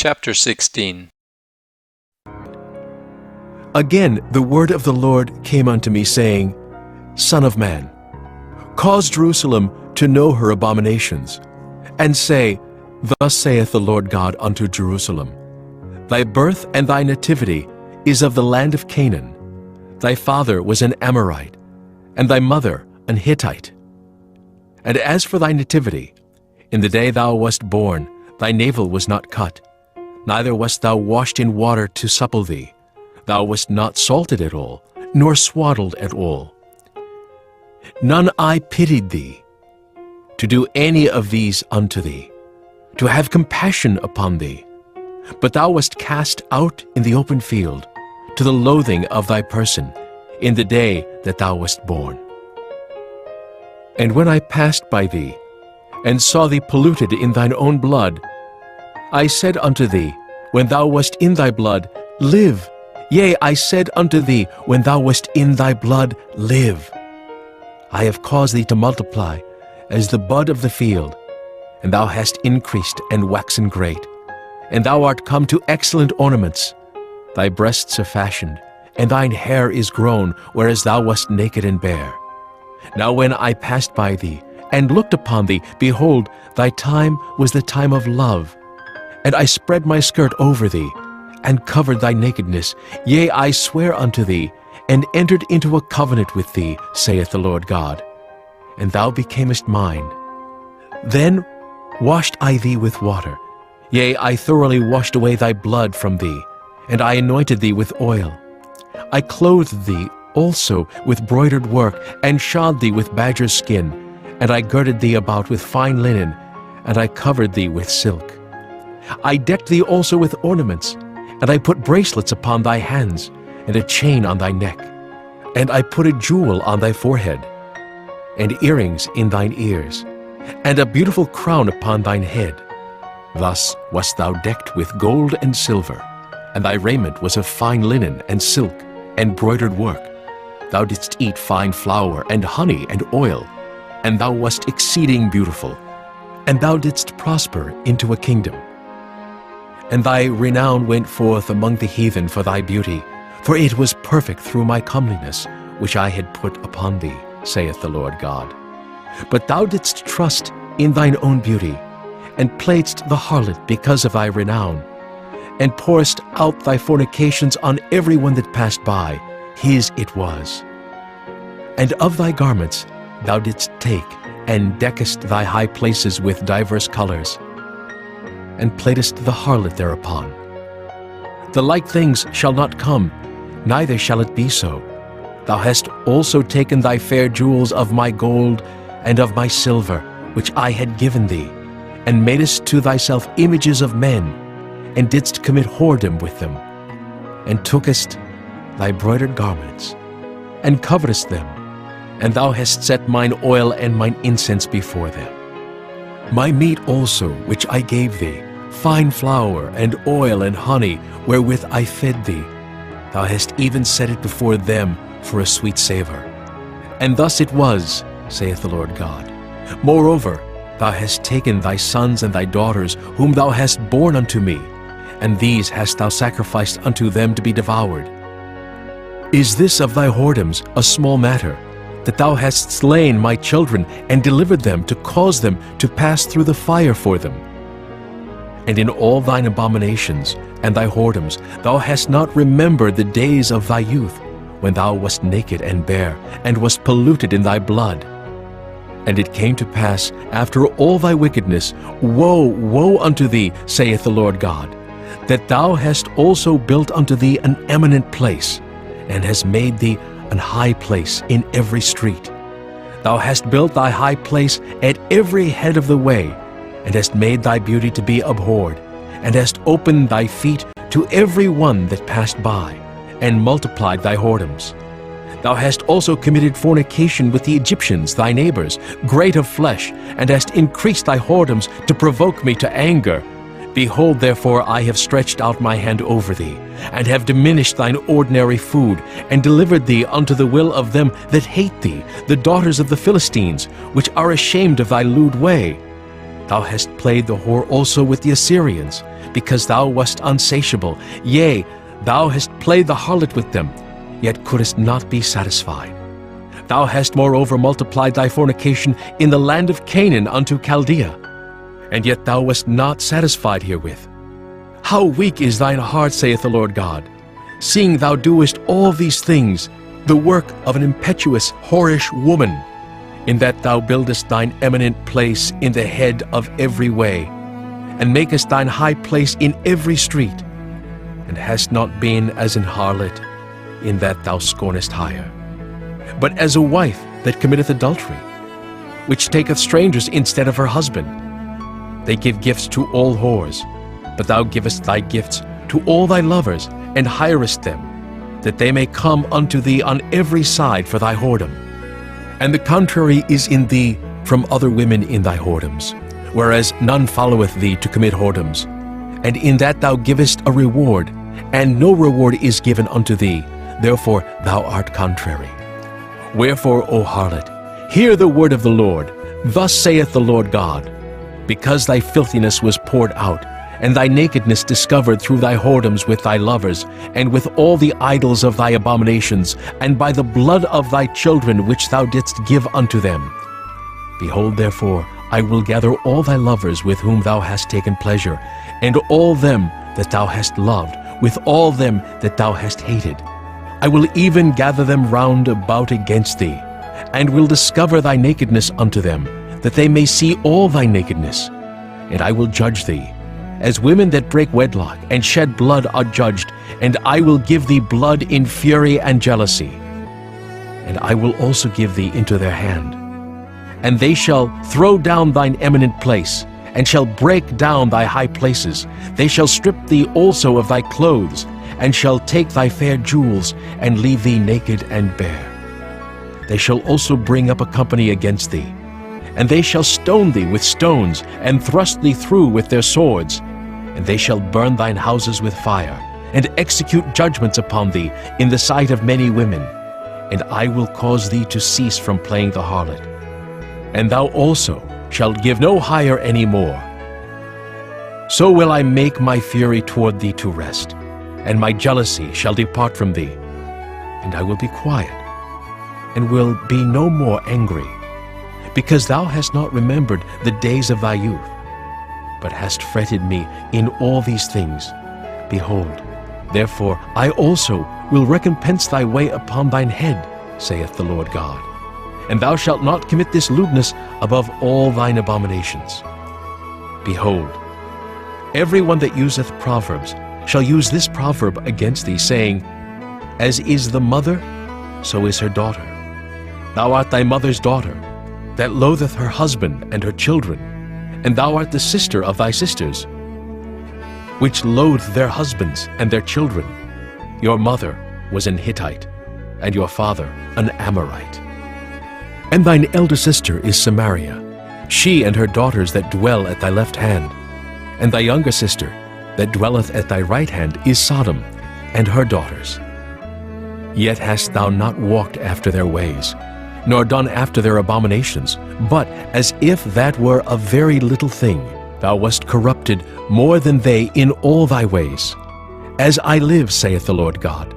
Chapter 16. Again the word of the Lord came unto me, saying, Son of man, cause Jerusalem to know her abominations, and say, Thus saith the Lord God unto Jerusalem, Thy birth and thy nativity is of the land of Canaan. Thy father was an Amorite, and thy mother an Hittite. And as for thy nativity, in the day thou wast born, thy navel was not cut, neither wast thou washed in water to supple thee. Thou wast not salted at all, nor swaddled at all. None eye pitied thee, to do any of these unto thee, to have compassion upon thee. But thou wast cast out in the open field, to the loathing of thy person, in the day that thou wast born. And when I passed by thee, and saw thee polluted in thine own blood, I said unto thee, when thou wast in thy blood, live. Yea, I said unto thee, when thou wast in thy blood, live. I have caused thee to multiply as the bud of the field, and thou hast increased and waxen great, and thou art come to excellent ornaments. Thy breasts are fashioned, and thine hair is grown, whereas thou wast naked and bare. Now when I passed by thee, and looked upon thee, behold, thy time was the time of love. And I spread my skirt over thee, and covered thy nakedness. Yea, I swear unto thee, and entered into a covenant with thee, saith the Lord God. And thou becamest mine. Then washed I thee with water. Yea, I thoroughly washed away thy blood from thee, and I anointed thee with oil. I clothed thee also with broidered work, and shod thee with badger's skin, and I girded thee about with fine linen, and I covered thee with silk. I decked thee also with ornaments, and I put bracelets upon thy hands, and a chain on thy neck, and I put a jewel on thy forehead, and earrings in thine ears, and a beautiful crown upon thine head. Thus wast thou decked with gold and silver, and thy raiment was of fine linen and silk and broidered work. Thou didst eat fine flour and honey and oil, and thou wast exceeding beautiful, and thou didst prosper into a kingdom. And thy renown went forth among the heathen for thy beauty, for it was perfect through my comeliness, which I had put upon thee, saith the Lord God. But thou didst trust in thine own beauty, and playedst the harlot because of thy renown, and pourest out thy fornications on every one that passed by, his it was. And of thy garments thou didst take, and deckest thy high places with divers colors, and playedst the harlot thereupon. The like things shall not come, neither shall it be so. Thou hast also taken thy fair jewels of my gold and of my silver, which I had given thee, and madest to thyself images of men, and didst commit whoredom with them, and tookest thy broidered garments, and coveredst them, and thou hast set mine oil and mine incense before them. My meat also, which I gave thee, fine flour and oil and honey, wherewith I fed thee, thou hast even set it before them for a sweet savor. And thus it was, saith the Lord God. Moreover, thou hast taken thy sons and thy daughters, whom thou hast borne unto me, and these hast thou sacrificed unto them to be devoured. Is this of thy whoredoms a small matter, that thou hast slain my children, and delivered them to cause them to pass through the fire for them? And in all thine abominations and thy whoredoms thou hast not remembered the days of thy youth, when thou wast naked and bare, and wast polluted in thy blood. And it came to pass, after all thy wickedness, woe, woe unto thee, saith the Lord God, that thou hast also built unto thee an eminent place, and hast made thee an high place in every street. Thou hast built thy high place at every head of the way, and hast made thy beauty to be abhorred, and hast opened thy feet to every one that passed by, and multiplied thy whoredoms. Thou hast also committed fornication with the Egyptians, thy neighbors, great of flesh, and hast increased thy whoredoms to provoke me to anger. Behold, therefore, I have stretched out my hand over thee, and have diminished thine ordinary food, and delivered thee unto the will of them that hate thee, the daughters of the Philistines, which are ashamed of thy lewd way. Thou hast played the whore also with the Assyrians, because thou wast unsatiable. Yea, thou hast played the harlot with them, yet couldst not be satisfied. Thou hast moreover multiplied thy fornication in the land of Canaan unto Chaldea, and yet thou wast not satisfied herewith. How weak is thine heart, saith the Lord God, seeing thou doest all these things, the work of an impetuous, whorish woman, in that thou buildest thine eminent place in the head of every way, and makest thine high place in every street, and hast not been as an harlot, in that thou scornest hire, but as a wife that committeth adultery, which taketh strangers instead of her husband. They give gifts to all whores, but thou givest thy gifts to all thy lovers, and hirest them, that they may come unto thee on every side for thy whoredom. And the contrary is in thee from other women in thy whoredoms, whereas none followeth thee to commit whoredoms. And in that thou givest a reward, and no reward is given unto thee, therefore thou art contrary. Wherefore, O harlot, hear the word of the Lord. Thus saith the Lord God, because thy filthiness was poured out, and thy nakedness discovered through thy whoredoms with thy lovers, and with all the idols of thy abominations, and by the blood of thy children which thou didst give unto them. Behold, therefore, I will gather all thy lovers with whom thou hast taken pleasure, and all them that thou hast loved, with all them that thou hast hated. I will even gather them round about against thee, and will discover thy nakedness unto them, that they may see all thy nakedness. And I will judge thee, as women that break wedlock and shed blood are judged, and I will give thee blood in fury and jealousy. And I will also give thee into their hand. And they shall throw down thine eminent place, and shall break down thy high places. They shall strip thee also of thy clothes, and shall take thy fair jewels, and leave thee naked and bare. They shall also bring up a company against thee, and they shall stone thee with stones, and thrust thee through with their swords. And they shall burn thine houses with fire, and execute judgments upon thee in the sight of many women. And I will cause thee to cease from playing the harlot. And thou also shalt give no hire any more. So will I make my fury toward thee to rest, and my jealousy shall depart from thee. And I will be quiet, and will be no more angry, because thou hast not remembered the days of thy youth, but hast fretted me in all these things. Behold, therefore I also will recompense thy way upon thine head, saith the Lord God. And thou shalt not commit this lewdness above all thine abominations. Behold, every one that useth proverbs shall use this proverb against thee, saying, As is the mother, so is her daughter. Thou art thy mother's daughter, that loatheth her husband and her children, and thou art the sister of thy sisters, which loathe their husbands and their children. Your mother was an Hittite, and your father an Amorite. And thine elder sister is Samaria, she and her daughters that dwell at thy left hand. And thy younger sister that dwelleth at thy right hand is Sodom, and her daughters. Yet hast thou not walked after their ways, nor done after their abominations, but as if that were a very little thing, thou wast corrupted more than they in all thy ways. As I live, saith the Lord God,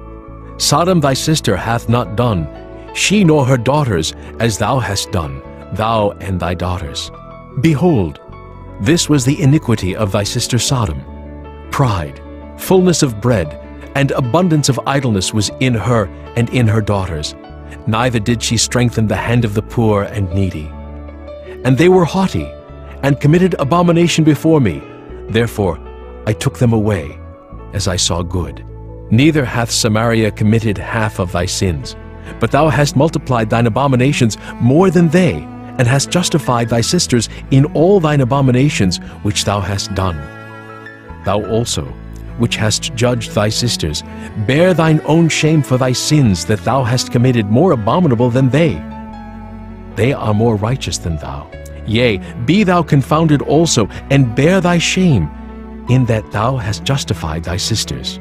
Sodom thy sister hath not done, she nor her daughters, as thou hast done, thou and thy daughters. Behold, this was the iniquity of thy sister Sodom. Pride, fullness of bread, and abundance of idleness was in her and in her daughters. Neither did she strengthen the hand of the poor and needy. And they were haughty, and committed abomination before me. Therefore I took them away, as I saw good. Neither hath Samaria committed half of thy sins, but thou hast multiplied thine abominations more than they, and hast justified thy sisters in all thine abominations which thou hast done. Thou also, which hast judged thy sisters, bear thine own shame for thy sins that thou hast committed more abominable than they. They are more righteous than thou. Yea, be thou confounded also, and bear thy shame, in that thou hast justified thy sisters.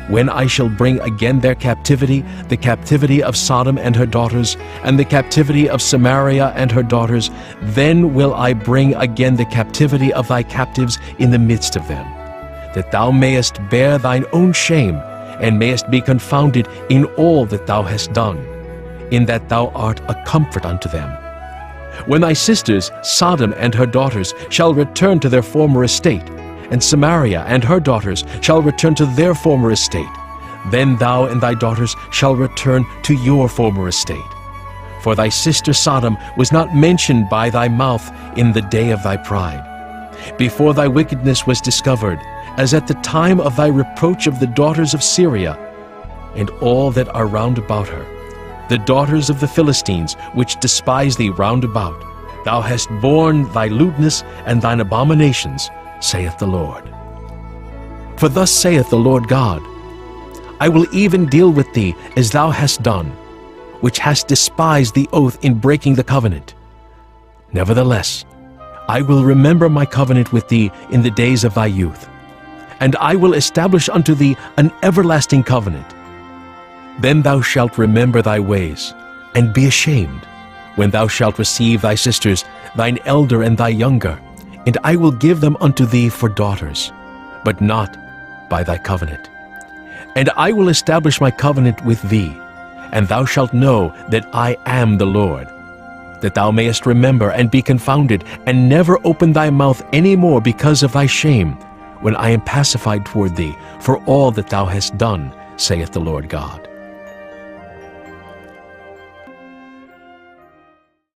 when I shall bring again their captivity, the captivity of Sodom and her daughters, and the captivity of Samaria and her daughters, then will I bring again the captivity of thy captives in the midst of them, that thou mayest bear thine own shame, and mayest be confounded in all that thou hast done, in that thou art a comfort unto them. When thy sisters, Sodom and her daughters, shall return to their former estate, and Samaria and her daughters shall return to their former estate, then thou and thy daughters shall return to your former estate. For thy sister Sodom was not mentioned by thy mouth in the day of thy pride, before thy wickedness was discovered, as at the time of thy reproach of the daughters of Syria, and all that are round about her, the daughters of the Philistines, which despise thee round about. Thou hast borne thy lewdness and thine abominations, saith the Lord. For thus saith the Lord God, I will even deal with thee as thou hast done, which hast despised the oath in breaking the covenant. Nevertheless, I will remember my covenant with thee in the days of thy youth, and I will establish unto thee an everlasting covenant. Then thou shalt remember thy ways, and be ashamed, when thou shalt receive thy sisters, thine elder and thy younger, and I will give them unto thee for daughters, but not by thy covenant. And I will establish my covenant with thee, and thou shalt know that I am the Lord, that thou mayest remember and be confounded, and never open thy mouth any more because of thy shame, when I am pacified toward thee for all that thou hast done, saith the Lord God.